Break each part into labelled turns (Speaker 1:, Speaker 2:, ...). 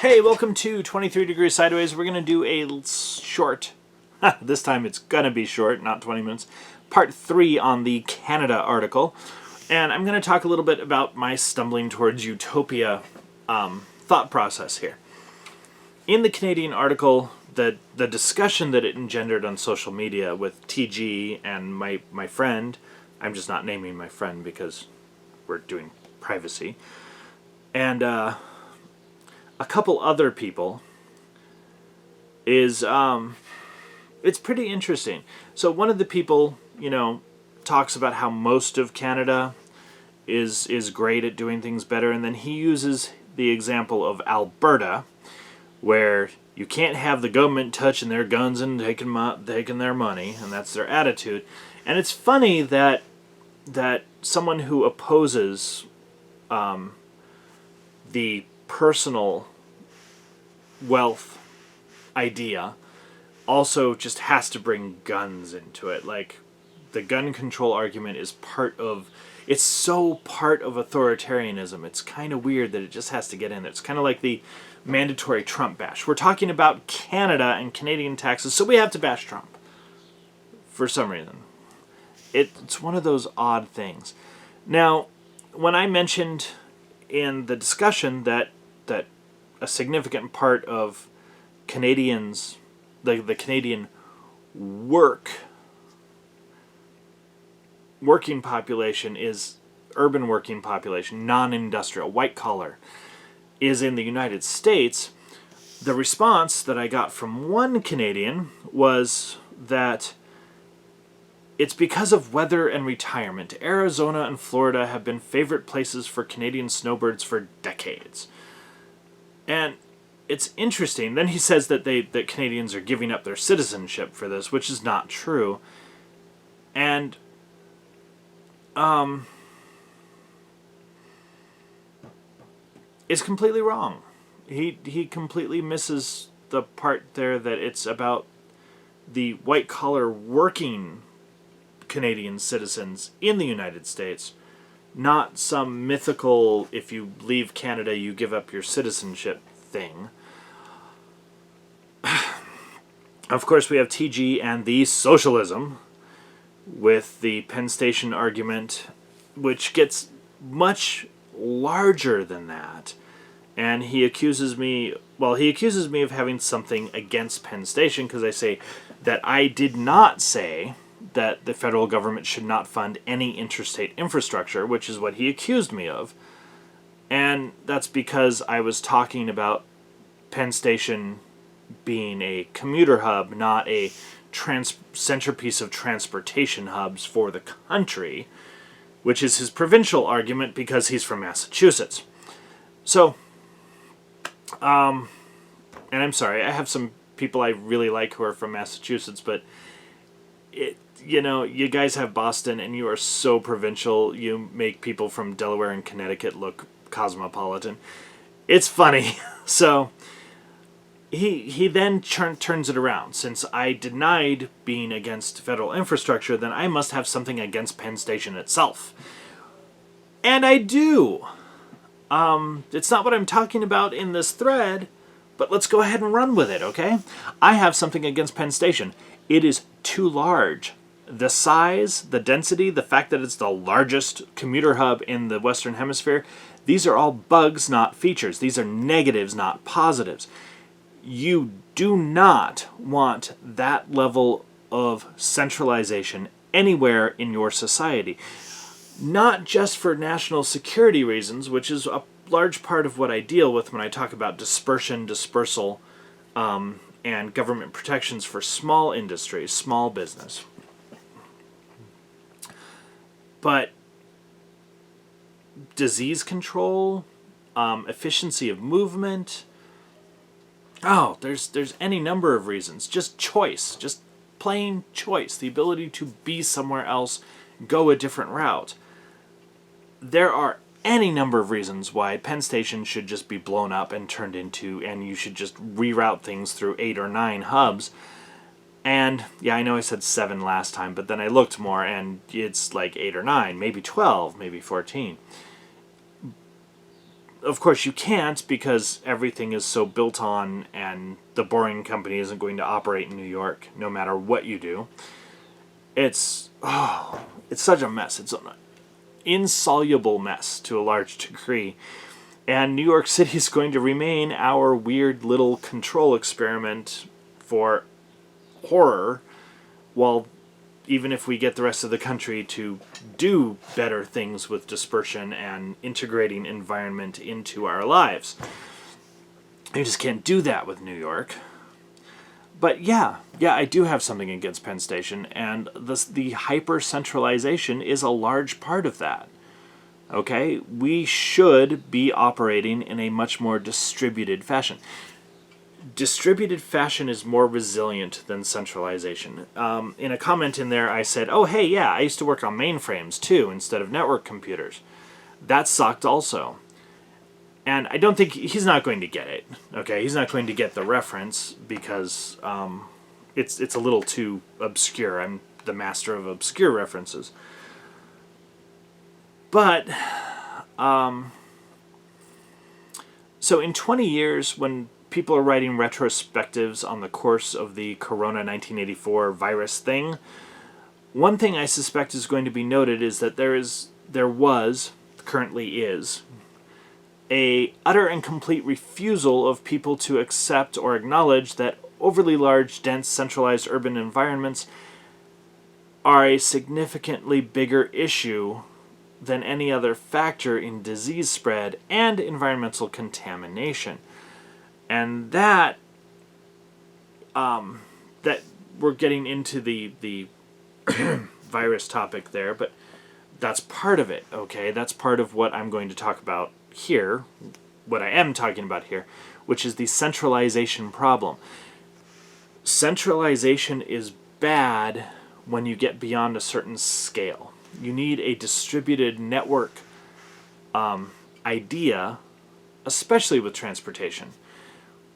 Speaker 1: Hey, welcome to 23 Degrees Sideways. We're going to do a short, this time it's going to be short, not 20 minutes, part 3 on the Canada article. And I'm going to talk a little bit about my stumbling towards utopia thought process here. In the Canadian article, the discussion that it engendered on social media with TG and my friend, I'm just not naming my friend because we're doing privacy, and a couple other people is it's pretty interesting. So one of the people, talks about how most of Canada is great at doing things better, and then he uses the example of Alberta, where you can't have the government touching their guns and taking their money, and that's their attitude. And it's funny that someone who opposes the personal wealth idea also just has to bring guns into it. Like, the gun control argument is it's so part of authoritarianism. It's kind of weird that it just has to get in there. It's kind of like the mandatory Trump bash. We're talking about Canada and Canadian taxes, so we have to bash Trump for some reason. It's one of those odd things. Now, when I mentioned in the discussion that a significant part of Canadians, the Canadian working population is urban working population, non-industrial, white collar, is in the United States, the response that I got from one Canadian was that it's because of weather and retirement. Arizona and Florida have been favorite places for Canadian snowbirds for decades. And it's interesting. Then he says that that Canadians are giving up their citizenship for this, which is not true. And it's completely wrong. He completely misses the part there that it's about the white-collar working Canadian citizens in the United States, not some mythical, if you leave Canada, you give up your citizenship thing. Of course, we have TG and the socialism with the Penn Station argument, which gets much larger than that. And he accuses me of having something against Penn Station because I say that I did not say that the federal government should not fund any interstate infrastructure, which is what he accused me of. And that's because I was talking about Penn Station being a commuter hub, not a centerpiece of transportation hubs for the country, which is his provincial argument because he's from Massachusetts. So, and I'm sorry, I have some people I really like who are from Massachusetts, but you guys have Boston and you are so provincial, you make people from Delaware and Connecticut look cosmopolitan. It's funny. So he then turns it around. Since I denied being against federal infrastructure, then I must have something against Penn Station itself. And I do. It's not what I'm talking about in this thread, but let's go ahead and run with it, okay? I have something against Penn Station. It is too large. The size, the density, the fact that it's the largest commuter hub in the Western Hemisphere, these are all bugs, not features. These are negatives, not positives. You do not want that level of centralization anywhere in your society. Not just for national security reasons, which is a large part of what I deal with when I talk about dispersal, and government protections for small industries, small business. But disease control, efficiency of movement, there's any number of reasons. Just choice, just plain choice, the ability to be somewhere else, go a different route. There are any number of reasons why Penn Station should just be blown up and turned into, and you should just reroute things through 8 or 9 hubs. And, yeah, I know I said 7 last time, but then I looked more, and it's like 8 or 9, maybe 12, maybe 14. of course, you can't because everything is so built on, and the Boring Company isn't going to operate in New York no matter what you do. It's such a mess. It's an insoluble mess to a large degree. And New York City is going to remain our weird little control experiment for horror, while even if we get the rest of the country to do better things with dispersion and integrating environment into our lives. You just can't do that with New York. But yeah, I do have something against Penn Station, and the hyper-centralization is a large part of that. Okay? We should be operating in a much more distributed fashion. Distributed fashion is more resilient than centralization. In a comment in there, I said, oh, hey, yeah, I used to work on mainframes, too, instead of network computers. That sucked also. And I don't think he's not going to get it. Okay, he's not going to get the reference because it's a little too obscure. I'm the master of obscure references. But so in 20 years, when people are writing retrospectives on the course of the Corona 1984 virus thing, one thing I suspect is going to be noted is that currently is, a utter and complete refusal of people to accept or acknowledge that overly large, dense, centralized urban environments are a significantly bigger issue than any other factor in disease spread and environmental contamination. And that we're getting into the virus topic there, but that's part of it, okay? That's part of what I'm going to talk about here, what I am talking about here, which is the centralization problem. Centralization is bad when you get beyond a certain scale. You need a distributed network idea, especially with transportation.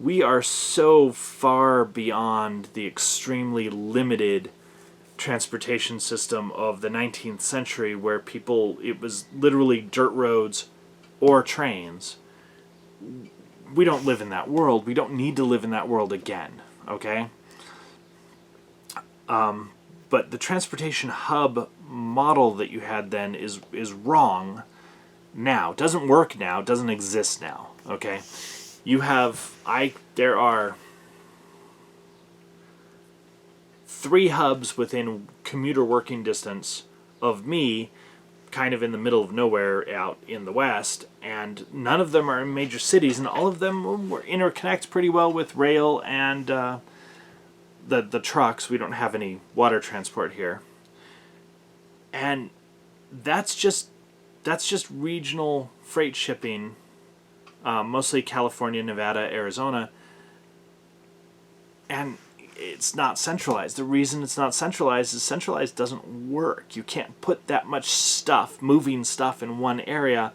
Speaker 1: We are so far beyond the extremely limited transportation system of the 19th century where it was literally dirt roads or trains. We don't live in that world. We don't need to live in that world again, okay? But the transportation hub model that you had then is wrong now. Doesn't work now, doesn't exist now, okay? There are 3 hubs within commuter working distance of me, kind of in the middle of nowhere out in the west, and none of them are in major cities, and all of them interconnect pretty well with rail and the trucks. We don't have any water transport here. And that's just regional freight shipping, mostly California, Nevada, Arizona, and it's not centralized. The reason it's not centralized is centralized doesn't work. You can't put that much moving stuff in one area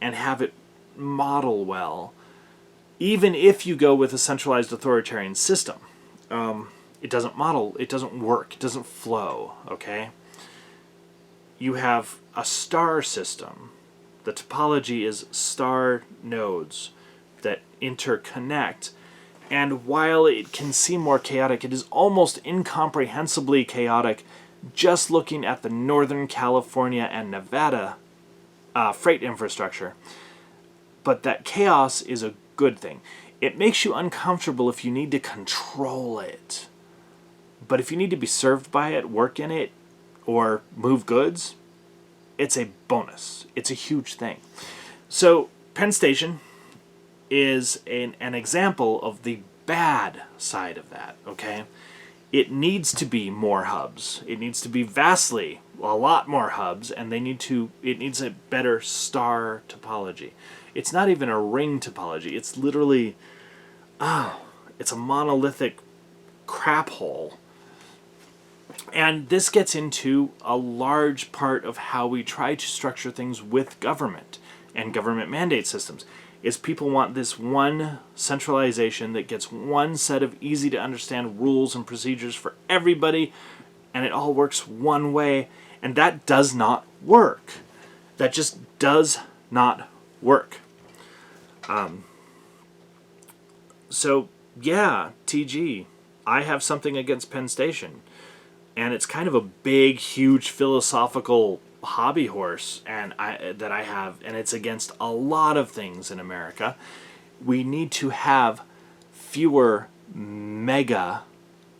Speaker 1: and have it model well. Even if you go with a centralized authoritarian system, it doesn't model, it doesn't work, it doesn't flow, okay? You have a star system. The topology is star nodes that interconnect. And while it can seem more chaotic, it is almost incomprehensibly chaotic just looking at the Northern California and Nevada freight infrastructure. But that chaos is a good thing. It makes you uncomfortable if you need to control it. But if you need to be served by it, work in it, or move goods, it's a bonus. It's a huge thing. So Penn Station is an example of the bad side of that, okay? It needs to be more hubs. It needs to be a lot more hubs, and it needs a better star topology. It's not even a ring topology. It's literally, it's a monolithic crap hole. And this gets into a large part of how we try to structure things with government and government mandate systems. Is people want this one centralization that gets one set of easy to understand rules and procedures for everybody, and it all works one way, and that does not work. That just does not work. So, yeah, TG, I have something against Penn Station. And it's kind of a big, huge philosophical hobby horse that I have, and it's against a lot of things in America. We need to have fewer mega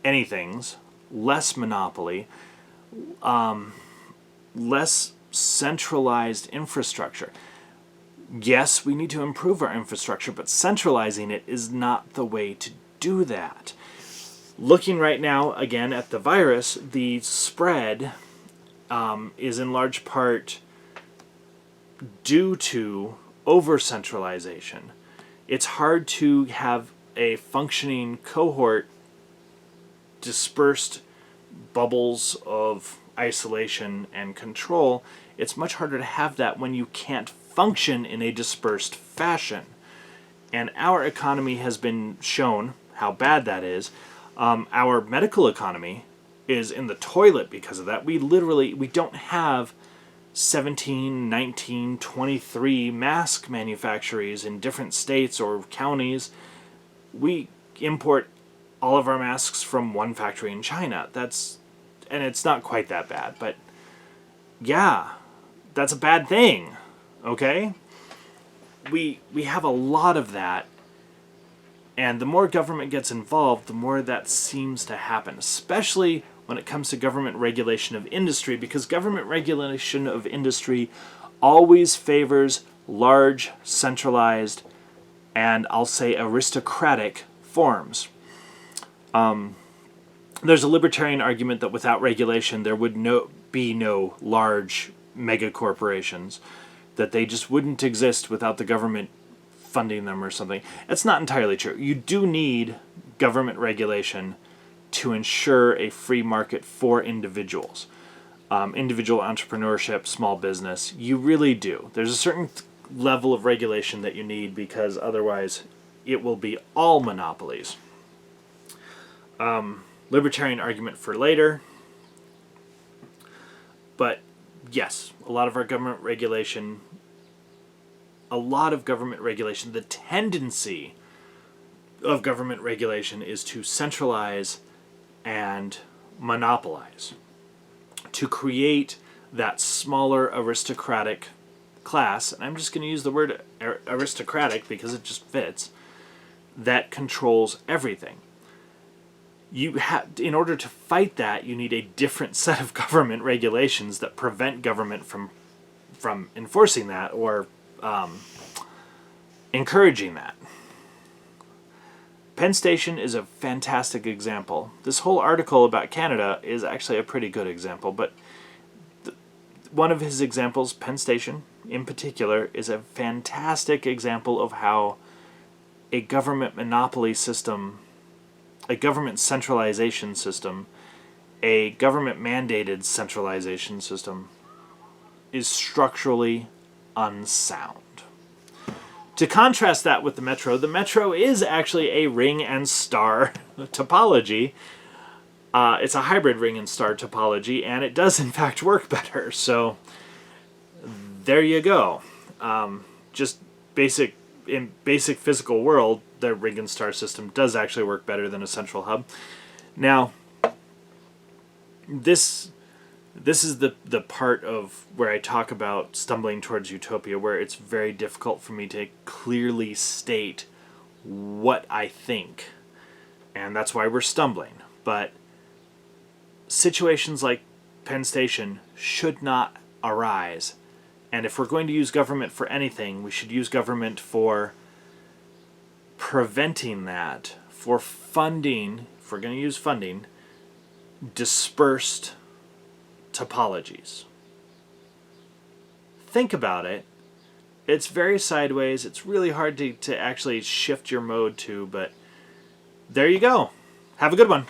Speaker 1: anythings, less monopoly, less centralized infrastructure. Yes, we need to improve our infrastructure, but centralizing it is not the way to do that. Looking right now, again, at the virus, the spread is in large part due to overcentralization. It's hard to have a functioning cohort dispersed bubbles of isolation and control. It's much harder to have that when you can't function in a dispersed fashion. And our economy has been shown how bad that is. Our medical economy is in the toilet because of that. We don't have 17, 19, 23 mask manufacturers in different states or counties. We import all of our masks from one factory in China. And it's not quite that bad, but yeah, that's a bad thing, okay? We have a lot of that. And the more government gets involved, the more that seems to happen, especially when it comes to government regulation of industry, because government regulation of industry always favors large, centralized, and I'll say aristocratic forms. There's a libertarian argument that without regulation there would be no large mega corporations, that they just wouldn't exist without the government funding them or something. It's not entirely true. You do need government regulation to ensure a free market for individuals. Individual entrepreneurship, small business, you really do. There's a certain level of regulation that you need because otherwise it will be all monopolies. Libertarian argument for later. But yes, a lot of government regulation, the tendency of government regulation is to centralize and monopolize, to create that smaller aristocratic class, and I'm just going to use the word aristocratic because it just fits, that controls everything. In order to fight that, you need a different set of government regulations that prevent government from enforcing that or encouraging that. Penn Station is a fantastic example. This whole article about Canada is actually a pretty good example, but one of his examples, Penn Station in particular, is a fantastic example of how a government monopoly system, a government centralization system, a government mandated centralization system is structurally unsound. To contrast that with the Metro is actually a ring and star topology. It's a hybrid ring and star topology, and it does in fact work better. So there you go. Just in basic physical world, the ring and star system does actually work better than a central hub. Now, this is the part of where I talk about stumbling towards utopia, where it's very difficult for me to clearly state what I think. And that's why we're stumbling. But situations like Penn Station should not arise. And if we're going to use government for anything, we should use government for preventing that, for funding, if we're going to use funding, dispersed topologies. Think about it. It's very sideways. It's really hard to actually shift your mode to, but there you go. Have a good one.